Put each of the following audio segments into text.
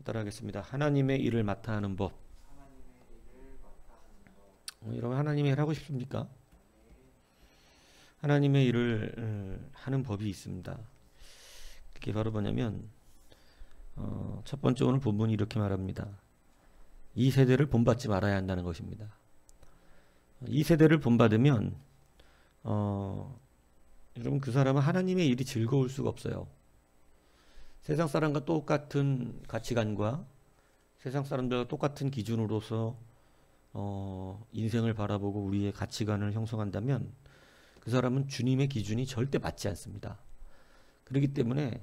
따라하겠습니다. 하나님의 일을 맡아 하는 법. 여러분 하나님의 일 하고 싶습니까? 하나님의 일을 하는 법이 있습니다. 그게 바로 뭐냐면 첫 번째 오늘 본문이 이렇게 말합니다. 이 세대를 본받지 말아야 한다는 것입니다. 이 세대를 본받으면 여러분 그 사람은 하나님의 일이 즐거울 수가 없어요. 세상 사람과 똑같은 가치관과 세상 사람들과 똑같은 기준으로서 인생을 바라보고 우리의 가치관을 형성한다면 그 사람은 주님의 기준이 절대 맞지 않습니다. 그렇기 때문에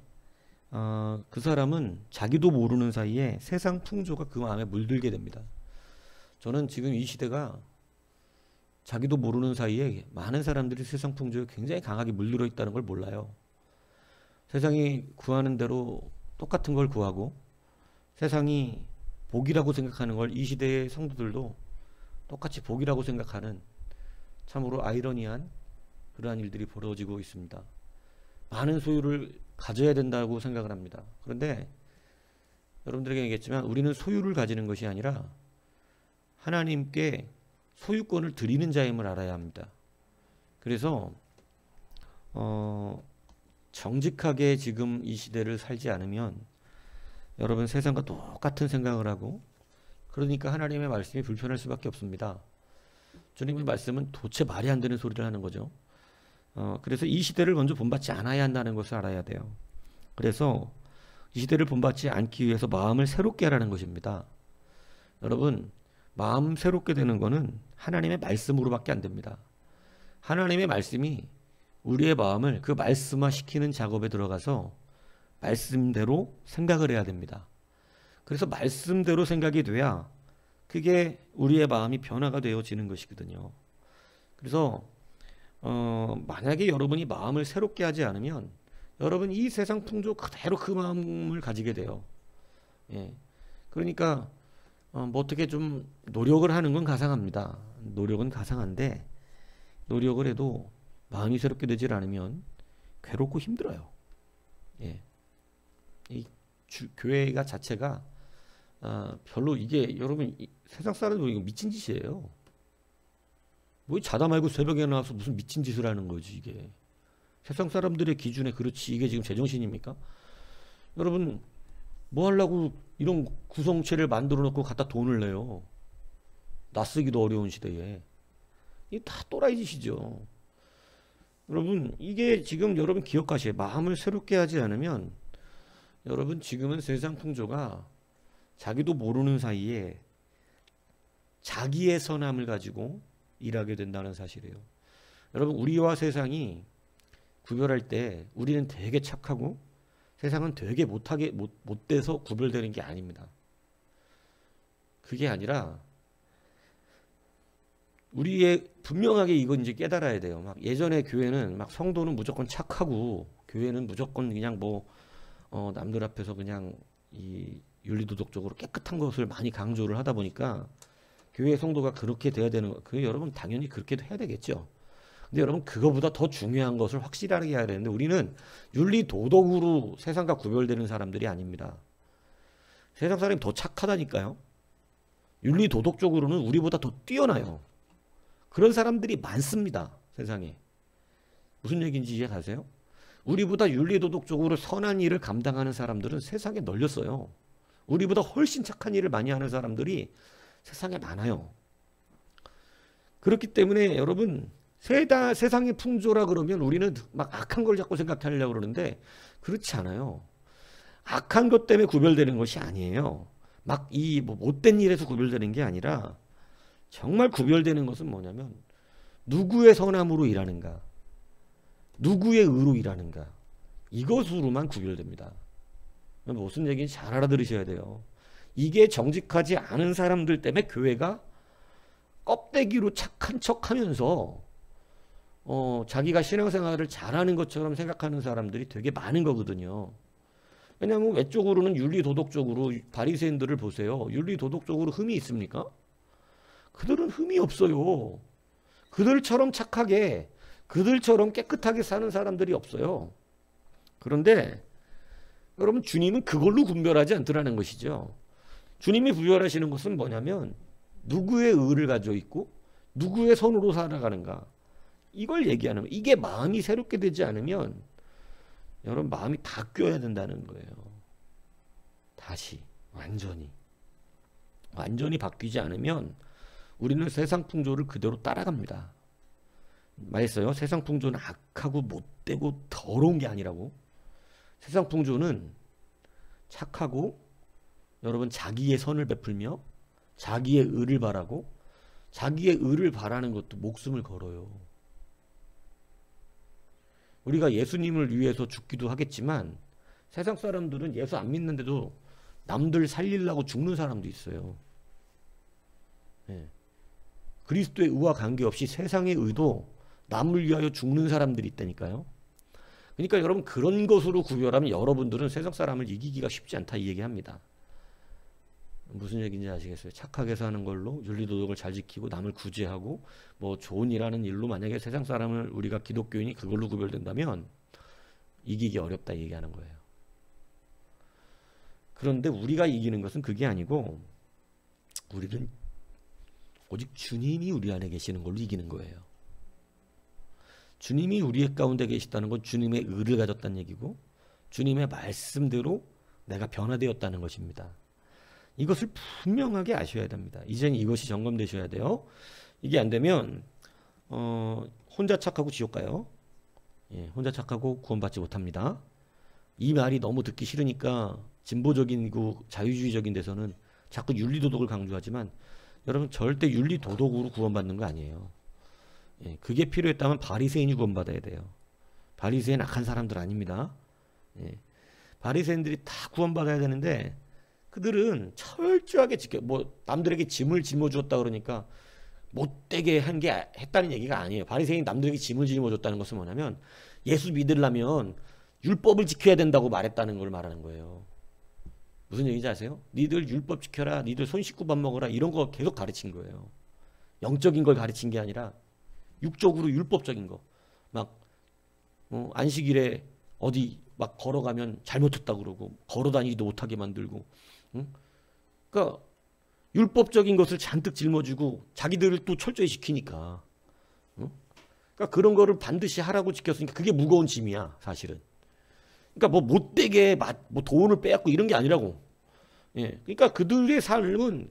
그 사람은 자기도 모르는 사이에 세상 풍조가 그 마음에 물들게 됩니다. 저는 지금 이 시대가 자기도 모르는 사이에 많은 사람들이 세상 풍조에 굉장히 강하게 물들어 있다는 걸 몰라요. 세상이 구하는 대로 똑같은 걸 구하고 세상이 복이라고 생각하는 걸 이 시대의 성도들도 똑같이 복이라고 생각하는 참으로 아이러니한 그러한 일들이 벌어지고 있습니다. 많은 소유를 가져야 된다고 생각을 합니다. 그런데 여러분들에게 얘기했지만 우리는 소유를 가지는 것이 아니라 하나님께 소유권을 드리는 자임을 알아야 합니다. 그래서 정직하게 지금 이 시대를 살지 않으면 여러분 세상과 똑같은 생각을 하고 그러니까 하나님의 말씀이 불편할 수밖에 없습니다. 주님의 말씀은 도대체 말이 안 되는 소리를 하는 거죠. 그래서 이 시대를 먼저 본받지 않아야 한다는 것을 알아야 돼요. 그래서 이 시대를 본받지 않기 위해서 마음을 새롭게 하라는 것입니다. 여러분 마음 새롭게 되는 것은 하나님의 말씀으로밖에 안 됩니다. 하나님의 말씀이 우리의 마음을 그 말씀화시키는 작업에 들어가서 말씀대로 생각을 해야 됩니다. 그래서 말씀대로 생각이 돼야 그게 우리의 마음이 변화가 되어지는 것이거든요. 그래서 만약에 여러분이 마음을 새롭게 하지 않으면 여러분 이 세상 풍조 그대로 그 마음을 가지게 돼요. 예. 그러니까 뭐 어떻게 좀 노력을 하는 건 가상합니다. 노력은 가상한데 노력을 해도 마음이 새롭게 되질 않으면 괴롭고 힘들어요. 예. 이 교회가 자체가 별로 이게 여러분 세상 사람들 이거 미친 짓이에요. 뭐 자다 말고 새벽에 나와서 무슨 미친 짓을 하는 거지 이게. 세상 사람들의 기준에 그렇지 이게 지금 제정신입니까? 여러분 뭐 하려고 이런 구성체를 만들어 놓고 갖다 돈을 내요. 낯쓰기도 어려운 시대에. 이게 다 또라이 짓이죠. 여러분 이게 지금 여러분 기억하셔야 마음을 새롭게 하지 않으면 여러분 지금은 세상 풍조가 자기도 모르는 사이에 자기의 선함을 가지고 일하게 된다는 사실이에요. 여러분 우리와 세상이 구별할 때 우리는 되게 착하고 세상은 되게 못돼서 구별되는 게 아닙니다. 그게 아니라 우리의 분명하게 이건 이제 깨달아야 돼요. 막 예전에 교회는 막 성도는 무조건 착하고 교회는 무조건 그냥 뭐 남들 앞에서 그냥 이 윤리도덕적으로 깨끗한 것을 많이 강조를 하다 보니까 교회 성도가 그렇게 돼야 되는 거. 그 여러분 당연히 그렇게도 해야 되겠죠. 근데 여러분 그거보다 더 중요한 것을 확실하게 해야 되는데 우리는 윤리도덕으로 세상과 구별되는 사람들이 아닙니다. 세상 사람이 더 착하다니까요. 윤리도덕적으로는 우리보다 더 뛰어나요. 그런 사람들이 많습니다. 세상에. 무슨 얘기인지 이해가세요? 우리보다 윤리도덕적으로 선한 일을 감당하는 사람들은 세상에 널렸어요. 우리보다 훨씬 착한 일을 많이 하는 사람들이 세상에 많아요. 그렇기 때문에 여러분 세상의 풍조라 그러면 우리는 막 악한 걸 자꾸 생각하려고 그러는데 그렇지 않아요. 악한 것 때문에 구별되는 것이 아니에요. 막 이 뭐 못된 일에서 구별되는 게 아니라 정말 구별되는 것은 뭐냐면 누구의 선함으로 일하는가, 누구의 의로 일하는가 이것으로만 구별됩니다. 무슨 얘기인지 잘 알아들으셔야 돼요. 이게 정직하지 않은 사람들 때문에 교회가 껍데기로 착한 척하면서 자기가 신앙생활을 잘하는 것처럼 생각하는 사람들이 되게 많은 거거든요. 왜냐하면 외적으로는 윤리도덕적으로 바리새인들을 보세요. 윤리도덕적으로 흠이 있습니까? 그들은 흠이 없어요. 그들처럼 착하게 그들처럼 깨끗하게 사는 사람들이 없어요. 그런데 여러분 주님은 그걸로 분별하지 않더라는 것이죠. 주님이 분별하시는 것은 뭐냐면 누구의 의를 가지고 있고 누구의 선으로 살아가는가, 이걸 얘기하는 거예요. 이게 마음이 새롭게 되지 않으면 여러분 마음이 바뀌어야 된다는 거예요. 다시 완전히 바뀌지 않으면 우리는 세상 풍조를 그대로 따라갑니다. 말했어요. 세상 풍조는 악하고 못되고 더러운 게 아니라고. 세상 풍조는 착하고 여러분 자기의 선을 베풀며 자기의 의를 바라고, 자기의 의를 바라는 것도 목숨을 걸어요. 우리가 예수님을 위해서 죽기도 하겠지만 세상 사람들은 예수 안 믿는데도 남들 살리려고 죽는 사람도 있어요. 네. 그리스도의 의와 관계없이 세상의 의도 남을 위하여 죽는 사람들이 있다니까요. 그러니까 여러분 그런 것으로 구별하면 여러분들은 세상 사람을 이기기가 쉽지 않다, 이 얘기합니다. 무슨 얘기인지 아시겠어요? 착하게 사는 걸로 윤리도덕을 잘 지키고 남을 구제하고 뭐 좋은 일하는 일로 만약에 세상 사람을 우리가 기독교인이 그걸로 구별된다면 이기기 어렵다 얘기하는 거예요. 그런데 우리가 이기는 것은 그게 아니고 우리는 오직 주님이 우리 안에 계시는 걸로 이기는 거예요. 주님이 우리 가운데 계시다는 건 주님의 의를 가졌다는 얘기고 주님의 말씀대로 내가 변화되었다는 것입니다. 이것을 분명하게 아셔야 됩니다. 이제는 이것이 점검되셔야 돼요. 이게 안 되면 혼자 착하고 지옥 가요. 예, 혼자 착하고 구원받지 못합니다. 이 말이 너무 듣기 싫으니까 진보적이고 자유주의적인 데서는 자꾸 윤리도덕을 강조하지만 여러분 절대 윤리도덕으로 구원받는 거 아니에요. 예, 그게 필요했다면 바리새인이 구원받아야 돼요. 바리새인 악한 사람들 아닙니다. 예, 바리새인들이 다 구원받아야 되는데 그들은 철저하게 지켜, 뭐 남들에게 짐을 짊어주었다 그러니까 못되게 했다는 얘기가 아니에요. 바리새인이 남들에게 짐을 짊어줬다는 것은 뭐냐면 예수 믿으려면 율법을 지켜야 된다고 말했다는 걸 말하는 거예요. 무슨 얘기인지 아세요? 니들 율법 지켜라, 니들 손 씻고 밥 먹어라, 이런 거 계속 가르친 거예요. 영적인 걸 가르친 게 아니라 육적으로 율법적인 거. 막 안식일에 어디 막 걸어가면 잘못했다 그러고 걸어다니지도 못하게 만들고, 응? 그러니까 율법적인 것을 잔뜩 짊어지고 자기들을 또 철저히 지키니까, 응? 그러니까 그런 거를 반드시 하라고 지켰으니까 그게 무거운 짐이야 사실은. 그러니까 뭐 못되게 뭐 돈을 빼앗고 이런 게 아니라고. 예, 그러니까 그들의 삶은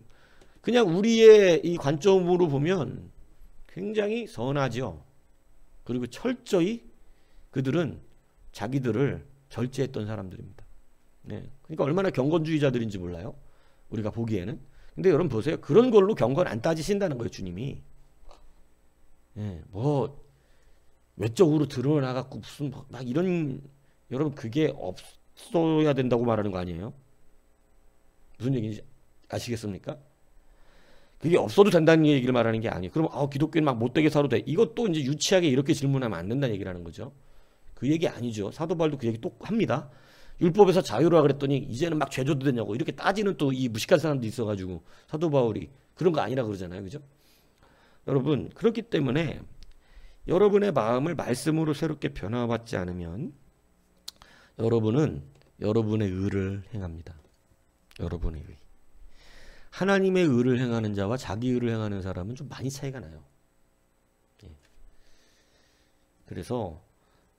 그냥 우리의 이 관점으로 보면 굉장히 선하죠. 그리고 철저히 그들은 자기들을 절제했던 사람들입니다. 네. 그러니까 얼마나 경건주의자들인지 몰라요. 우리가 보기에는. 근데 여러분 보세요. 그런 걸로 경건 안 따지신다는 거예요, 주님이. 네. 뭐 외적으로 드러나갖고 무슨 막 이런, 여러분 그게 없어야 된다고 말하는 거 아니에요? 무슨 얘기인지 아시겠습니까? 그게 없어도 된다는 얘기를 말하는 게 아니에요. 그럼 기독교는 막 못되게 살아도 돼. 이것도 이제 유치하게 이렇게 질문하면 안 된다는 얘기라는 거죠. 그 얘기 아니죠. 사도 바울도 그 얘기 또 합니다. 율법에서 자유로워 그랬더니 이제는 막 죄줘도 되냐고 이렇게 따지는 또 이 무식한 사람도 있어가지고 사도 바울이 그런 거 아니라 그러잖아요. 그죠? 여러분 그렇기 때문에 여러분의 마음을 말씀으로 새롭게 변화받지 않으면 여러분은 여러분의 의를 행합니다. 여러분의 의. 하나님의 의를 행하는 자와 자기 의를 행하는 사람은 좀 많이 차이가 나요. 예. 그래서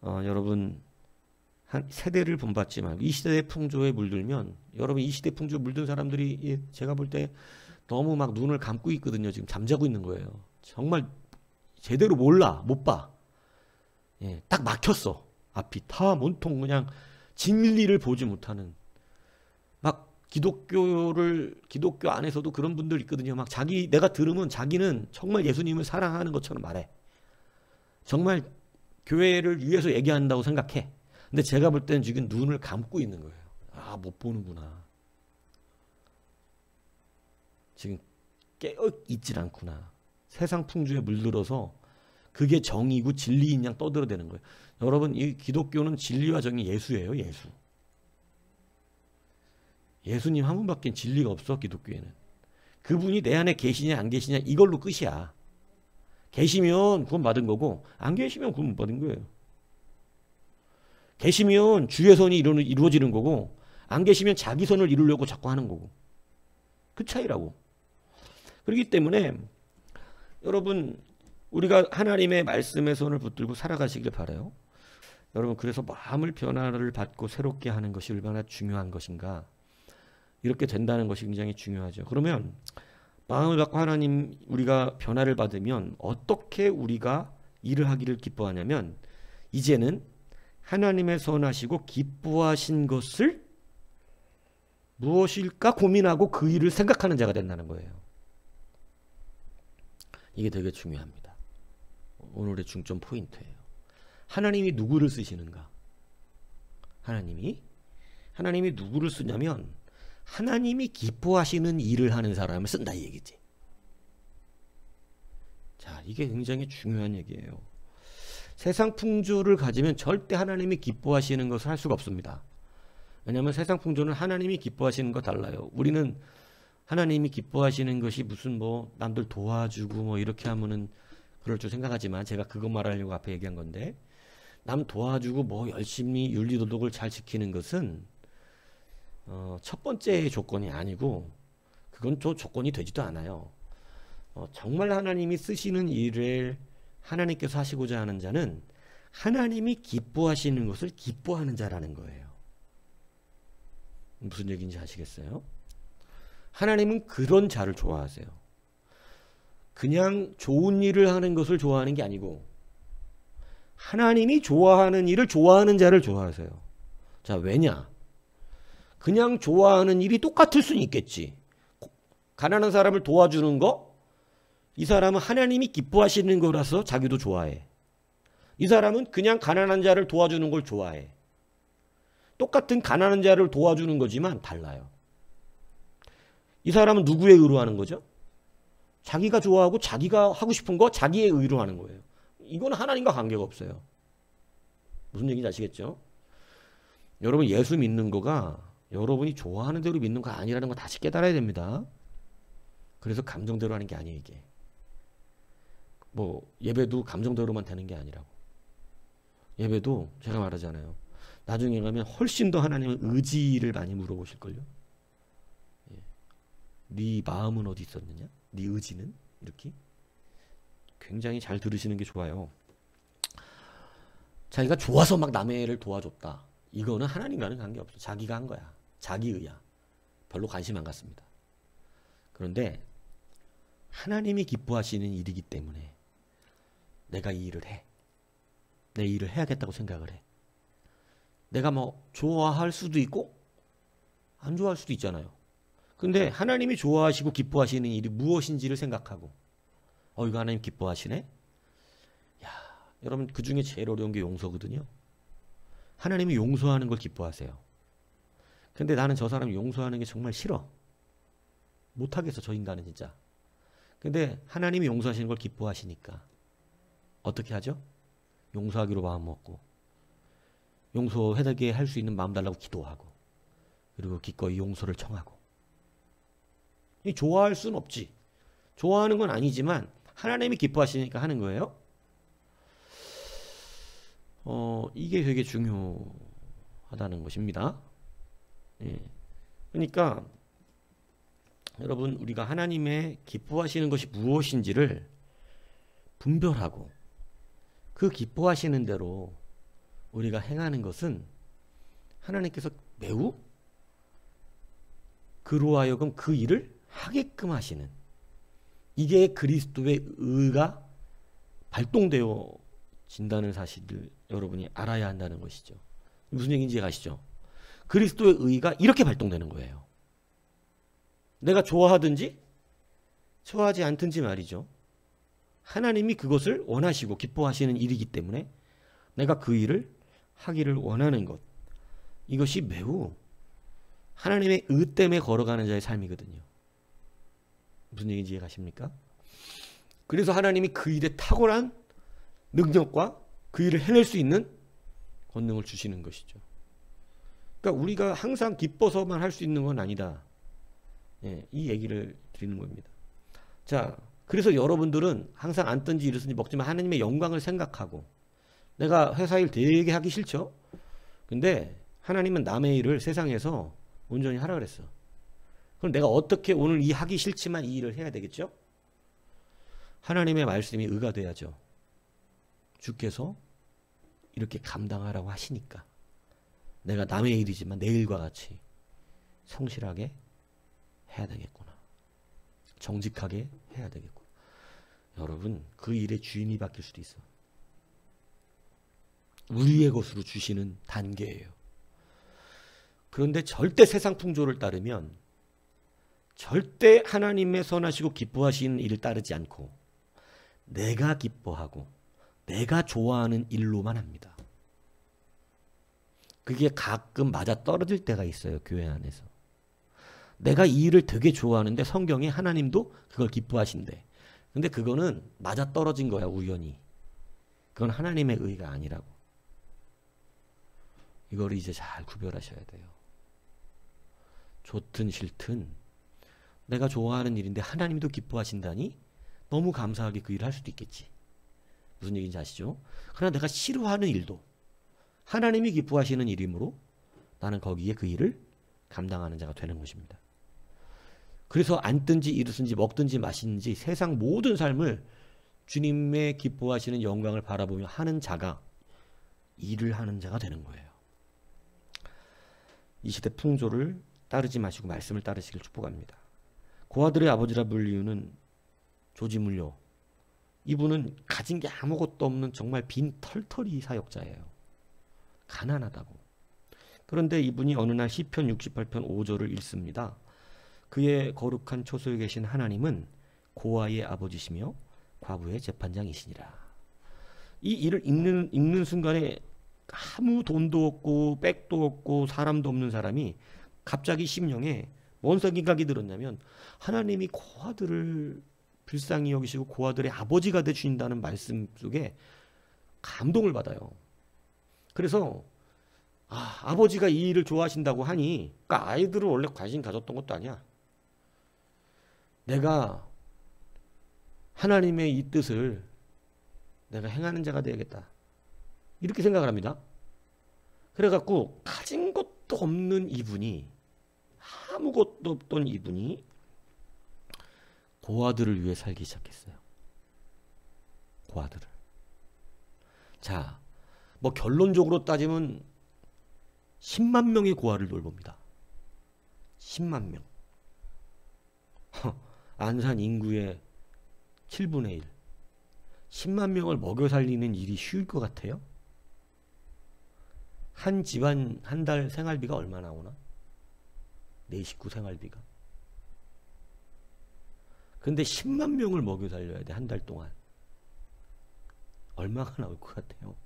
여러분 한 세대를 본받지 말고 이 시대의 풍조에 물들면, 여러분 이 시대 풍조에 물든 사람들이 제가 볼 때 너무 막 눈을 감고 있거든요. 지금 잠자고 있는 거예요. 정말 제대로 몰라, 못 봐. 예, 딱 막혔어. 앞이 다 온통 그냥 진리를 보지 못하는, 막 기독교 안에서도 그런 분들 있거든요. 막 내가 들으면 자기는 정말 예수님을 사랑하는 것처럼 말해. 정말 교회를 위해서 얘기한다고 생각해. 근데 제가 볼 때는 지금 눈을 감고 있는 거예요. 아, 못 보는구나. 지금 깨어있질 않구나. 세상 풍조에 물들어서 그게 정의고 진리인 양 떠들어대는 거예요. 여러분 이 기독교는 진리와 정의 예수예요. 예수. 예수님 한 분밖에 진리가 없어. 기독교에는. 그분이 내 안에 계시냐 안 계시냐 이걸로 끝이야. 계시면 구원 받은 거고 안 계시면 구원 못 받은 거예요. 계시면 주의 선이 이루어지는 거고 안 계시면 자기 선을 이루려고 자꾸 하는 거고. 그 차이라고. 그렇기 때문에 여러분 우리가 하나님의 말씀에 손을 붙들고 살아가시길 바라요. 여러분 그래서 마음을 변화를 받고 새롭게 하는 것이 얼마나 중요한 것인가. 이렇게 된다는 것이 굉장히 중요하죠. 그러면 마음을 받고 하나님 우리가 변화를 받으면 어떻게 우리가 일을 하기를 기뻐하냐면 이제는 하나님의 선하시고 기뻐하신 것을 무엇일까 고민하고 그 일을 생각하는 자가 된다는 거예요. 이게 되게 중요합니다. 오늘의 중점 포인트예요. 하나님이 누구를 쓰시는가? 하나님이 누구를 쓰냐면 하나님이 기뻐하시는 일을 하는 사람을 쓴다 이 얘기지. 자, 이게 굉장히 중요한 얘기예요. 세상 풍조를 가지면 절대 하나님이 기뻐하시는 것을 할 수가 없습니다. 왜냐하면 세상 풍조는 하나님이 기뻐하시는 거 달라요. 우리는 하나님이 기뻐하시는 것이 무슨 뭐 남들 도와주고 뭐 이렇게 하면은 그럴 줄 생각하지만 제가 그거 말하려고 앞에 얘기한 건데 남 도와주고 뭐 열심히 윤리도덕을 잘 지키는 것은 첫 번째 조건이 아니고 그건 또 조건이 되지도 않아요. 정말 하나님이 쓰시는 일을 하나님께서 하시고자 하는 자는 하나님이 기뻐하시는 것을 기뻐하는 자라는 거예요. 무슨 얘기인지 아시겠어요? 하나님은 그런 자를 좋아하세요. 그냥 좋은 일을 하는 것을 좋아하는 게 아니고 하나님이 좋아하는 일을 좋아하는 자를 좋아하세요. 자, 왜냐? 그냥 좋아하는 일이 똑같을 수는 있겠지. 가난한 사람을 도와주는 거? 이 사람은 하나님이 기뻐하시는 거라서 자기도 좋아해. 이 사람은 그냥 가난한 자를 도와주는 걸 좋아해. 똑같은 가난한 자를 도와주는 거지만 달라요. 이 사람은 누구의 의로 하는 거죠? 자기가 좋아하고 자기가 하고 싶은 거 자기의 의로 하는 거예요. 이건 하나님과 관계가 없어요. 무슨 얘기인지 아시겠죠? 여러분 예수 믿는 거가 여러분이 좋아하는 대로 믿는 거 아니라는 거 다시 깨달아야 됩니다. 그래서 감정대로 하는 게 아니에요 이게. 뭐 예배도 감정대로만 되는 게 아니라고. 예배도 제가 말하잖아요. 나중에 가면 훨씬 더 하나님의 의지를 많이 물어보실걸요. 예. 네 마음은 어디 있었느냐? 네 의지는? 이렇게 굉장히 잘 들으시는 게 좋아요. 자기가 좋아서 막 남의 애를 도와줬다. 이거는 하나님과는 관계없어. 자기가 한 거야. 자기의야. 별로 관심 안 갖습니다. 그런데 하나님이 기뻐하시는 일이기 때문에 내가 이 일을 해. 내 일을 해야겠다고 생각을 해. 내가 뭐 좋아할 수도 있고 안 좋아할 수도 있잖아요. 근데 하나님이 좋아하시고 기뻐하시는 일이 무엇인지를 생각하고 이거 하나님 기뻐하시네? 야, 여러분 그 중에 제일 어려운 게 용서거든요. 하나님이 용서하는 걸 기뻐하세요. 근데 나는 저 사람 용서하는 게 정말 싫어. 못하겠어 저 인간은 진짜. 근데 하나님이 용서하시는 걸 기뻐하시니까 어떻게 하죠? 용서하기로 마음 먹고 용서해되게 할 수 있는 마음 달라고 기도하고 그리고 기꺼이 용서를 청하고. 이 좋아할 수는 없지. 좋아하는 건 아니지만 하나님이 기뻐하시니까 하는 거예요. 이게 되게 중요하다는 것입니다. 예. 그러니까 여러분 우리가 하나님의 기뻐하시는 것이 무엇인지를 분별하고 그 기뻐하시는 대로 우리가 행하는 것은 하나님께서 매우 그로 하여금 그 일을 하게끔 하시는, 이게 그리스도의 의가 발동되어진다는 사실을 여러분이 알아야 한다는 것이죠. 무슨 얘기인지 아시죠? 그리스도의 의가 이렇게 발동되는 거예요. 내가 좋아하든지 좋아하지 않든지 말이죠. 하나님이 그것을 원하시고 기뻐하시는 일이기 때문에 내가 그 일을 하기를 원하는 것, 이것이 매우 하나님의 의 때문에 걸어가는 자의 삶이거든요. 무슨 얘기인지 이해가십니까? 그래서 하나님이 그 일에 탁월한 능력과 그 일을 해낼 수 있는 권능을 주시는 것이죠. 그러니까 우리가 항상 기뻐서만 할 수 있는 건 아니다. 예, 이 얘기를 드리는 겁니다. 자, 그래서 여러분들은 항상 앉든지 일어서든지 먹지만 하나님의 영광을 생각하고, 내가 회사 일 되게 하기 싫죠? 근데 하나님은 남의 일을 세상에서 온전히 하라 그랬어. 그럼 내가 어떻게 오늘 이 하기 싫지만 이 일을 해야 되겠죠? 하나님의 말씀이 의가 돼야죠. 주께서 이렇게 감당하라고 하시니까 내가 남의 일이지만 내 일과 같이 성실하게 해야 되겠구나. 정직하게 해야 되겠구나. 여러분, 그 일의 주인이 바뀔 수도 있어. 우리의 것으로 주시는 단계예요. 그런데 절대 세상 풍조를 따르면 절대 하나님의 선하시고 기뻐하시는 일을 따르지 않고 내가 기뻐하고 내가 좋아하는 일로만 합니다. 그게 가끔 맞아 떨어질 때가 있어요. 교회 안에서. 내가 이 일을 되게 좋아하는데 성경에 하나님도 그걸 기뻐하신대. 근데 그거는 맞아 떨어진 거야, 우연히. 그건 하나님의 의가 아니라고. 이걸 이제 잘 구별하셔야 돼요. 좋든 싫든 내가 좋아하는 일인데 하나님도 기뻐하신다니 너무 감사하게 그 일을 할 수도 있겠지. 무슨 얘기인지 아시죠? 그러나 내가 싫어하는 일도 하나님이 기뻐하시는 일이므로 나는 거기에 그 일을 감당하는 자가 되는 것입니다. 그래서 앉든지 일으든지 먹든지 마시든지 세상 모든 삶을 주님의 기뻐하시는 영광을 바라보며 하는 자가 일을 하는 자가 되는 거예요. 이 시대 풍조를 따르지 마시고 말씀을 따르시길 축복합니다. 고아들의 아버지라 불리우는 조지물료, 이분은 가진 게 아무것도 없는 정말 빈 털털이 사역자예요. 가난하다고. 그런데 이분이 어느 날 시편 68편 5절을 읽습니다. 그의 거룩한 초소에 계신 하나님은 고아의 아버지시며 과부의 재판장이시니라. 이 일을 읽는 순간에 아무 돈도 없고 백도 없고 사람도 없는 사람이 갑자기 심령에 뭔 생각이 들었냐면 하나님이 고아들을 불쌍히 여기시고 고아들의 아버지가 되주신다는 말씀 속에 감동을 받아요. 그래서 아버지가 이 일을 좋아하신다고 하니, 그러니까 아이들은 원래 관심 가졌던 것도 아니야. 내가 하나님의 이 뜻을 내가 행하는 자가 되야겠다, 이렇게 생각을 합니다. 그래갖고 가진 것도 없는 이분이, 아무것도 없던 이분이 고아들을 위해 살기 시작했어요. 고아들을. 자, 뭐 결론적으로 따지면 10만 명의 고아를 돌봅니다. 10만 명. 안산 인구의 7분의 1. 10만 명을 먹여 살리는 일이 쉬울 것 같아요? 한 집안 한 달 생활비가 얼마 나오나? 내 식구 생활비가. 근데 10만 명을 먹여 살려야 돼, 한 달 동안. 얼마가 나올 것 같아요?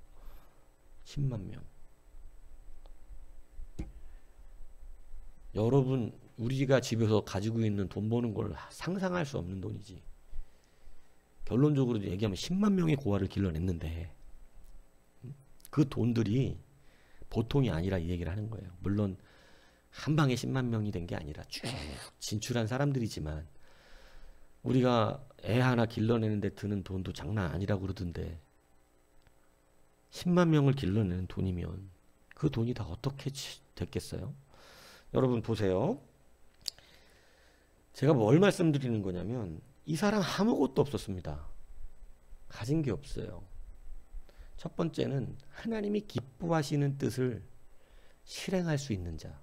10만 명. 여러분, 우리가 집에서 가지고 있는 돈 버는 걸 상상할 수 없는 돈이지. 결론적으로 얘기하면 10만 명의 고아를 길러냈는데 그 돈들이 보통이 아니라 이 얘기를 하는 거예요. 물론 한 방에 10만 명이 된 게 아니라 쭉 진출한 사람들이지만 우리가 애 하나 길러내는데 드는 돈도 장난 아니라고 그러던데 10만 명을 길러내는 돈이면 그 돈이 다 어떻게 됐겠어요? 여러분 보세요. 제가 뭘 말씀드리는 거냐면 이 사람 아무것도 없었습니다. 가진 게 없어요. 첫 번째는 하나님이 기뻐하시는 뜻을 실행할 수 있는 자.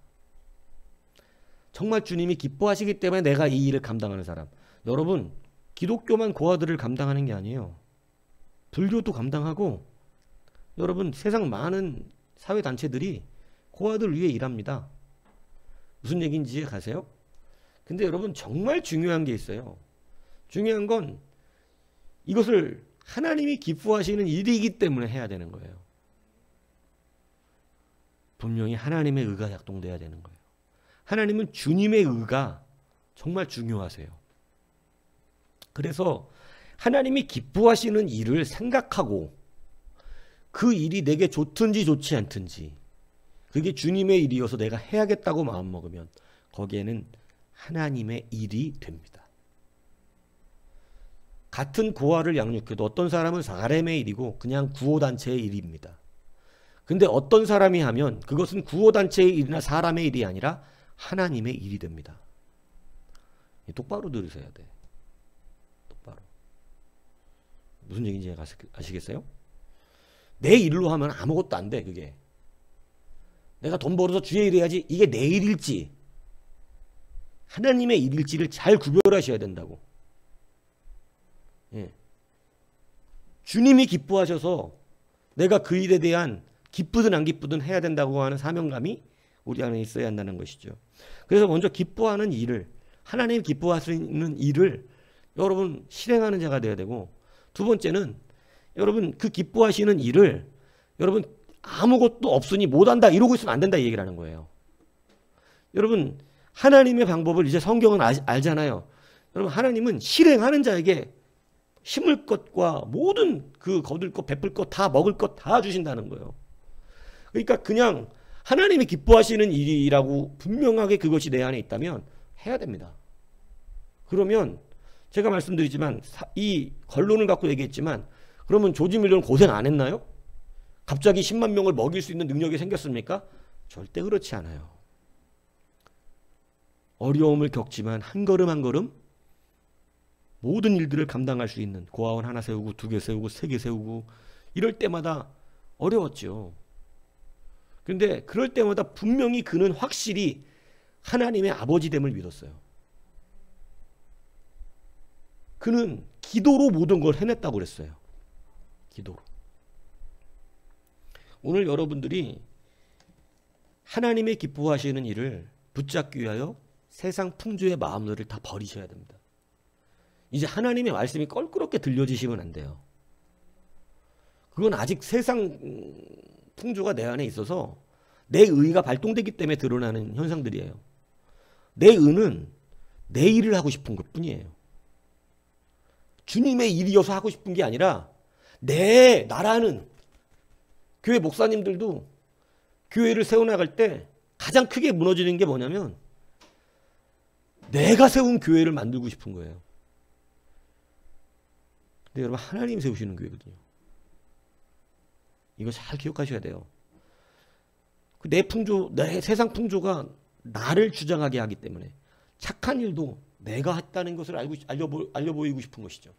정말 주님이 기뻐하시기 때문에 내가 이 일을 감당하는 사람. 여러분, 기독교만 고아들을 감당하는 게 아니에요. 불교도 감당하고, 여러분 세상 많은 사회단체들이 고아들 위해 일합니다. 무슨 얘기인지 이해 가세요? 근데 여러분 정말 중요한 게 있어요. 중요한 건 이것을 하나님이 기뻐하시는 일이기 때문에 해야 되는 거예요. 분명히 하나님의 의가 작동돼야 되는 거예요. 하나님은 주님의 의가 정말 중요하세요. 그래서 하나님이 기뻐하시는 일을 생각하고 그 일이 내게 좋든지 좋지 않든지 그게 주님의 일이어서 내가 해야겠다고 마음먹으면 거기에는 하나님의 일이 됩니다. 같은 고아를 양육해도 어떤 사람은 사람의 일이고 그냥 구호단체의 일입니다. 근데 어떤 사람이 하면 그것은 구호단체의 일이나 사람의 일이 아니라 하나님의 일이 됩니다. 똑바로 들으셔야 돼. 똑바로. 무슨 얘기인지 아시겠어요? 내 일로 하면 아무것도 안 돼. 그게. 내가 돈 벌어서 주의 일 해야지. 이게 내 일일지 하나님의 일일지를 잘 구별하셔야 된다고. 예. 주님이 기뻐하셔서 내가 그 일에 대한 기쁘든 안 기쁘든 해야 된다고 하는 사명감이 우리 안에 있어야 한다는 것이죠. 그래서 먼저 기뻐하는 일을, 하나님 기뻐하시는 일을 여러분 실행하는 자가 되어야 되고, 두 번째는 여러분 그 기뻐하시는 일을 여러분 아무것도 없으니 못한다 이러고 있으면 안 된다 이 얘기를 하는 거예요. 여러분 하나님의 방법을 이제 성경은 알잖아요. 여러분 하나님은 실행하는 자에게 심을 것과 모든 그 거둘 것, 베풀 것, 다 먹을 것 다 주신다는 거예요. 그러니까 그냥 하나님이 기뻐하시는 일이라고 분명하게 그것이 내 안에 있다면 해야 됩니다. 그러면 제가 말씀드리지만 이 결론을 갖고 얘기했지만, 그러면 조지 밀러는 고생 안 했나요? 갑자기 10만 명을 먹일 수 있는 능력이 생겼습니까? 절대 그렇지 않아요. 어려움을 겪지만 한 걸음 한 걸음 모든 일들을 감당할 수 있는, 고아원 하나 세우고 2개 세우고 3개 세우고 이럴 때마다 어려웠죠. 그런데 그럴 때마다 분명히 그는 확실히 하나님의 아버지됨을 믿었어요. 그는 기도로 모든 걸 해냈다고 그랬어요. 기도로. 오늘 여러분들이 하나님의 기뻐하시는 일을 붙잡기 위하여 세상 풍조의 마음들을 다 버리셔야 됩니다. 이제 하나님의 말씀이 껄끄럽게 들려지시면 안 돼요. 그건 아직 세상 풍조가 내 안에 있어서 내 의가 발동되기 때문에 드러나는 현상들이에요. 내 의는 내 일을 하고 싶은 것 뿐이에요. 주님의 일이어서 하고 싶은 게 아니라 나라는, 교회 목사님들도 교회를 세워나갈 때 가장 크게 무너지는 게 뭐냐면 내가 세운 교회를 만들고 싶은 거예요. 근데 여러분 하나님 세우시는 교회거든요. 이거 잘 기억하셔야 돼요. 내 풍조, 내 세상 풍조가 나를 주장하게 하기 때문에 착한 일도 내가 했다는 것을 알려 보이고 싶은 것이죠.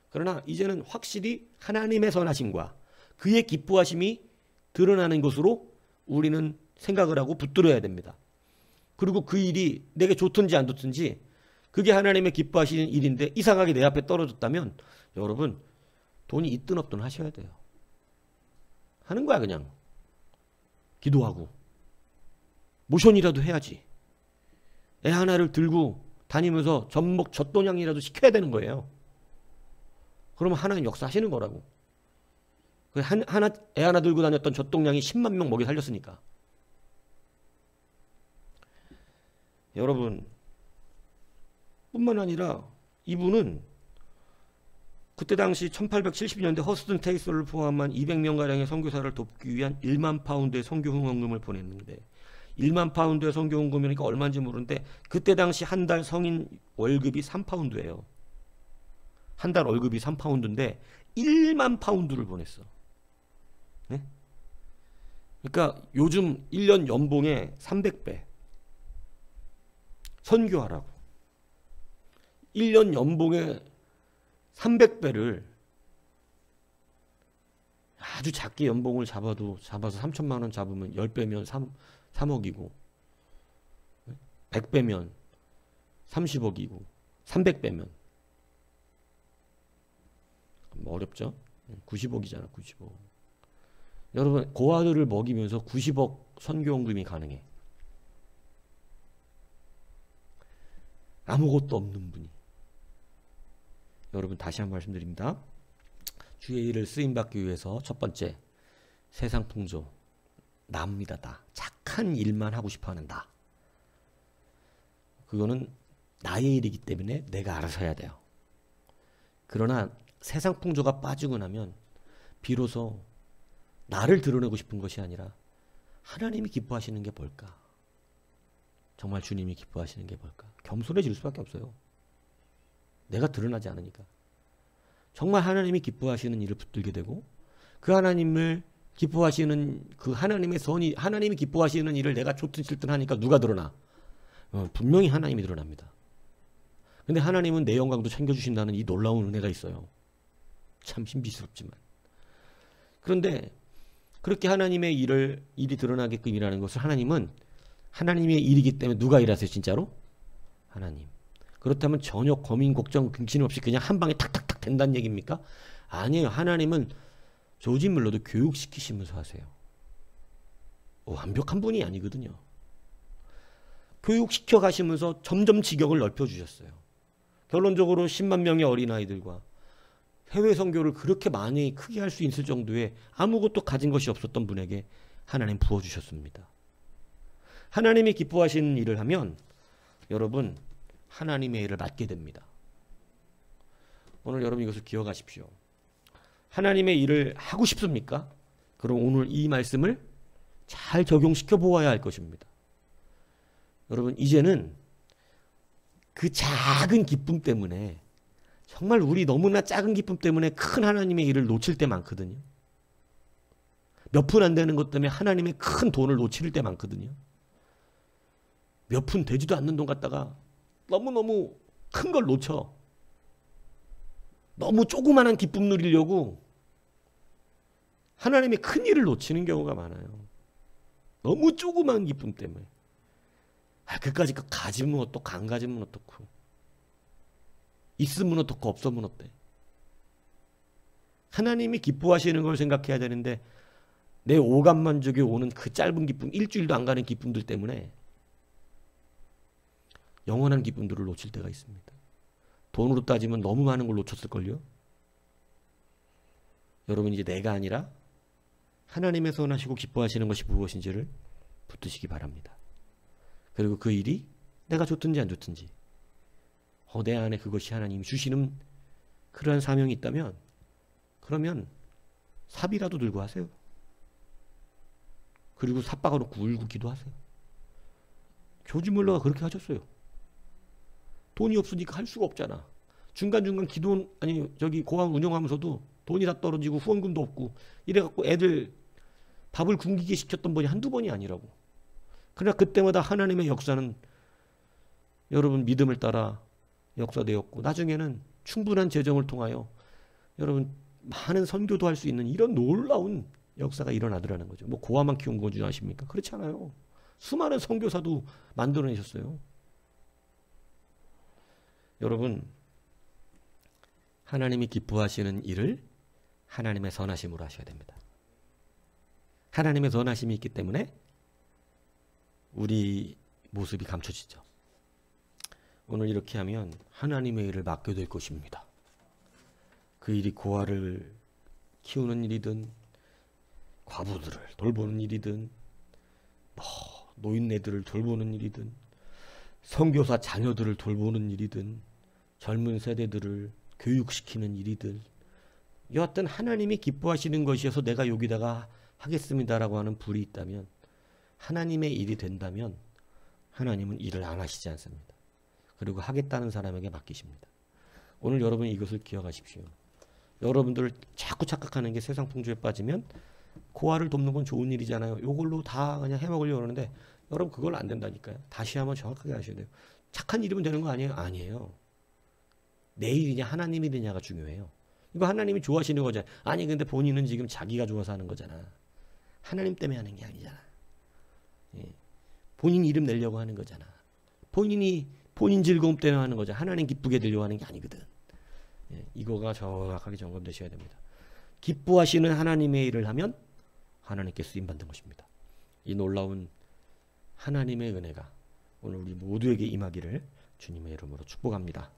그러나 이제는 확실히 하나님의 선하심과 그의 기뻐하심이 드러나는 것으로 우리는 생각을 하고 붙들어야 됩니다. 그리고 그 일이 내게 좋든지 안 좋든지 그게 하나님의 기뻐하시는 일인데 이상하게 내 앞에 떨어졌다면 여러분 돈이 있든 없든 하셔야 돼요. 하는 거야 그냥. 기도하고 모션이라도 해야지. 애 하나를 들고 다니면서 젖먹 젖도냥이라도 시켜야 되는 거예요. 그러면 하나님 역사하시는 거라고. 애 하나 들고 다녔던 젖동냥이 10만 명 먹여 살렸으니까. 여러분 뿐만 아니라 이분은 그때 당시 1870년대 허스튼 테이서를 포함한 200명가량의 선교사를 돕기 위한 1만 파운드의 선교 후원금을 보냈는데, 1만 파운드의 선교 후원금이니까 얼마인지 모르는데 그때 당시 한 달 성인 월급이 3파운드예요. 한 달 월급이 3파운드인데 1만 파운드를 보냈어. 네? 그러니까 요즘 1년 연봉의 300배. 선교하라고. 1년 연봉의 300배를 아주 작게 연봉을 잡아서 3천만 원 잡으면 10배면 3억이고 100배면 30억이고 300배면 어렵죠? 90억이잖아. 90억. 여러분 고아들을 먹이면서 90억 선교원금이 가능해. 아무것도 없는 분이. 여러분 다시 한번 말씀드립니다. 주의 일을 쓰임받기 위해서 첫 번째, 세상 풍조, 납니다. 다 착한 일만 하고 싶어하는 나. 그거는 나의 일이기 때문에 내가 알아서 해야 돼요. 그러나 세상 풍조가 빠지고 나면 비로소 나를 드러내고 싶은 것이 아니라 하나님이 기뻐하시는 게 뭘까? 정말 주님이 기뻐하시는 게 뭘까? 겸손해질 수밖에 없어요. 내가 드러나지 않으니까. 정말 하나님이 기뻐하시는 일을 붙들게 되고 그 하나님을 기뻐하시는 그 하나님의 선이, 하나님이 기뻐하시는 일을 내가 좋든 싫든 하니까 누가 드러나? 분명히 하나님이 드러납니다. 근데 하나님은 내 영광도 챙겨주신다는 이 놀라운 은혜가 있어요. 참 신비스럽지만. 그런데 그렇게 하나님의 일이 드러나게끔 일하는 것을 하나님은 하나님의 일이기 때문에 누가 일하세요 진짜로? 하나님. 그렇다면 전혀 고민 걱정 근심 없이 그냥 한 방에 탁탁탁 된다는 얘기입니까? 아니에요. 하나님은 조지 물러도 교육시키시면서 하세요. 완벽한 분이 아니거든요. 교육시켜 가시면서 점점 지경을 넓혀주셨어요. 결론적으로 10만 명의 어린아이들과 해외 선교를 그렇게 많이 크게 할 수 있을 정도의 아무것도 가진 것이 없었던 분에게 하나님 부어주셨습니다. 하나님이 기뻐하시는 일을 하면 여러분 하나님의 일을 맡게 됩니다. 오늘 여러분 이것을 기억하십시오. 하나님의 일을 하고 싶습니까? 그럼 오늘 이 말씀을 잘 적용시켜 보아야 할 것입니다. 여러분 이제는 그 작은 기쁨 때문에 정말 우리 너무나 작은 기쁨 때문에 큰 하나님의 일을 놓칠 때 많거든요. 몇 푼 안 되는 것 때문에 하나님의 큰 돈을 놓칠 때 많거든요. 몇 푼 되지도 않는 돈 갖다가 너무너무 큰 걸 놓쳐. 너무 조그만한 기쁨 누리려고 하나님의 큰 일을 놓치는 경우가 많아요. 너무 조그만 기쁨 때문에. 그까짓 거 가지면 어떻고 안 가지면 어떻고 있으면 어떻고 없으면 어때. 하나님이 기뻐하시는 걸 생각해야 되는데 내 오감만족에 오는 그 짧은 기쁨, 일주일도 안 가는 기쁨들 때문에 영원한 기쁨들을 놓칠 때가 있습니다. 돈으로 따지면 너무 많은 걸 놓쳤을걸요. 여러분 이제 내가 아니라 하나님의 선하시고 기뻐하시는 것이 무엇인지를 붙드시기 바랍니다. 그리고 그 일이 내가 좋든지 안 좋든지 내 안에 그것이 하나님이 주시는 그러한 사명이 있다면 그러면 삽이라도 들고 하세요. 그리고 삽박아 놓고 울고 기도하세요. 조지 물러가 그렇게 하셨어요. 돈이 없으니까 할 수가 없잖아. 중간중간 고항 운영하면서도 돈이 다 떨어지고 후원금도 없고 이래갖고 애들 밥을 굶기게 시켰던 번이 한두 번이 아니라고. 그러나 그때마다 하나님의 역사는 여러분 믿음을 따라 역사되었고 나중에는 충분한 재정을 통하여 여러분 많은 선교도 할 수 있는 이런 놀라운 역사가 일어나더라는 거죠. 뭐 고아만 키운 건 줄 아십니까? 그렇지 않아요. 수많은 선교사도 만들어내셨어요. 여러분 하나님이 기뻐하시는 일을 하나님의 선하심으로 하셔야 됩니다. 하나님의 선하심이 있기 때문에 우리 모습이 감춰지죠. 오늘 이렇게 하면 하나님의 일을 맡게 될 것입니다. 그 일이 고아를 키우는 일이든 과부들을 돌보는 일이든 노인네들을 돌보는 일이든 선교사 자녀들을 돌보는 일이든 젊은 세대들을 교육시키는 일이든 여하튼 하나님이 기뻐하시는 것이어서 내가 여기다가 하겠습니다라고 하는 불이 있다면 하나님의 일이 된다면 하나님은 일을 안 하시지 않습니다. 그리고 하겠다는 사람에게 맡기십니다. 오늘 여러분 이것을 기억하십시오. 여러분들 자꾸 착각하는 게 세상 풍조에 빠지면 고아를 돕는 건 좋은 일이잖아요. 이걸로 다 그냥 해먹으려고 하는데 여러분 그걸 안 된다니까요. 다시 한번 정확하게 하셔야 돼요. 착한 일이면 되는 거 아니에요? 아니에요. 내 일이냐 하나님 일이냐가 중요해요. 이거 하나님이 좋아하시는 거잖아요. 아니 근데 본인은 지금 자기가 좋아서 하는 거잖아. 하나님 때문에 하는 게 아니잖아. 예. 본인 이름 내려고 하는 거잖아. 본인 즐거움 때문에 하는 거잖아. 하나님 기쁘게 되려고 하는 게 아니거든. 예. 이거가 정확하게 점검되셔야 됩니다. 기뻐하시는 하나님의 일을 하면 하나님께 쓰임받는 것입니다. 이 놀라운 하나님의 은혜가 오늘 우리 모두에게 임하기를 주님의 이름으로 축복합니다.